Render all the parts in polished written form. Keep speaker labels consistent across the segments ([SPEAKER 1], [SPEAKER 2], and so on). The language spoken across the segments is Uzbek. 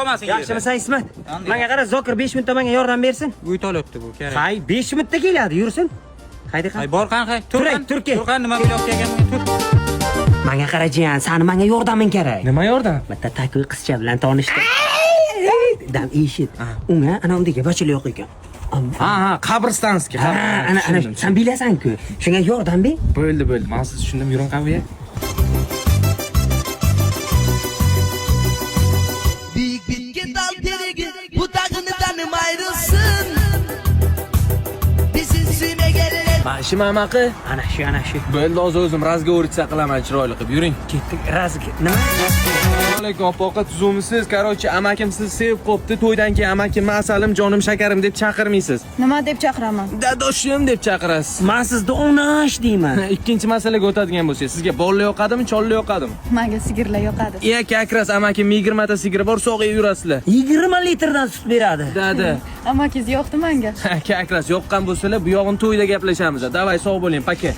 [SPEAKER 1] qolmasin.
[SPEAKER 2] Yaxshimisan Ismat? Menga qara, Zokir 5 minutda menga yordam bersin.
[SPEAKER 1] Uy to'libdi bu kerak.
[SPEAKER 2] Hay, 5 minutda keladi, yursin. Haydi qani.
[SPEAKER 1] Hay, bor qani? Turqan nima bo'lyapti ekan? Tur.
[SPEAKER 2] Menga qara jiyan, seni menga yordaming kerak.
[SPEAKER 3] Nima yordam?
[SPEAKER 2] Bitta takoy qizcha bilan tanishdim. Dam eshit. Unga ana undagi bachili yo'q ekan.
[SPEAKER 3] Ha, qabristonskiy.
[SPEAKER 2] Ana sen bilasan-ku. Shunga yordam ber.
[SPEAKER 3] Bo'ldi. Men siz tushundim, yuring qaviya.
[SPEAKER 4] Büyük bitki dal teregi bu takını tanımayrılsın. Bizim suyuna gelene.
[SPEAKER 3] Mashim amaqi.
[SPEAKER 2] Ana shu.
[SPEAKER 3] Bo'ldi, o'zim razgovoritsa qilaman chiroyli qilib. Yuring.
[SPEAKER 2] Ketdik, razga. Nima?
[SPEAKER 3] Alaykum, opa, tuzumisiz? Qarochi, amakim sizni sevib qopti. To'ydan keyin amakim masalim, jonim, shakarim deb chaqirmaysiz.
[SPEAKER 5] Nima deb chaqiraman?
[SPEAKER 3] Dadoshim deb chaqirasiz.
[SPEAKER 2] Men sizga onash deyman.
[SPEAKER 3] Ikkinchi masalaga o'tadigan bo'lsak, sizga bolla yoqadimi, cholla yoqadimi?
[SPEAKER 5] Menga sigirlar yoqadi.
[SPEAKER 3] Akras amakim 20 ta sigiri bor, sog'ib yurasizlar.
[SPEAKER 2] 20 litrdan sut beradi.
[SPEAKER 3] Dada.
[SPEAKER 5] Amakingiz yoqdi menga.
[SPEAKER 3] Akras yoqqan bo'lsalar, bu yog'ini to'yda gaplashamiz. Davay, sog' bo'ling, paka.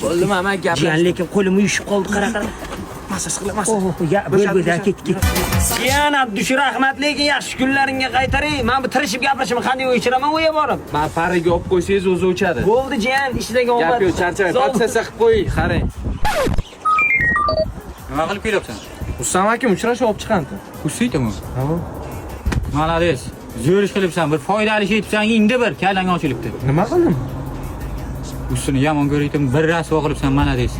[SPEAKER 3] Bo'ldimi, amak gaplash.
[SPEAKER 2] Jiyan, lekin qo'lim uyushib qoldi, qara.
[SPEAKER 3] Masas qilamas.
[SPEAKER 2] Ya, bo'ldi, ket. Jiyan, Abdush rahmat, lekin yaxshi kunlaringga qaytaring. Men bu tirishib gapirishimni qanday o'chiraman o'ya borib.
[SPEAKER 3] Men pariga olib qo'ysangiz o'zi o'chadi.
[SPEAKER 2] Bo'ldi jiyan, ishidagi obat.
[SPEAKER 3] Gap yo'q, charchamang. Podsasa qilib qo'ying, qarang.
[SPEAKER 1] Nima qilib kelyapsan?
[SPEAKER 3] Rustam akim uchrashib olib chiqandi.
[SPEAKER 1] Kursiytimi?
[SPEAKER 3] Ha.
[SPEAKER 1] Malades. Zo'r ish qilibsan, bir foydali ish aytibsan, endi bir kallang ochilibdi.
[SPEAKER 3] Nima qildim?
[SPEAKER 1] Ustini yomon ko'raydim, bir rasvo qilibsan, malades.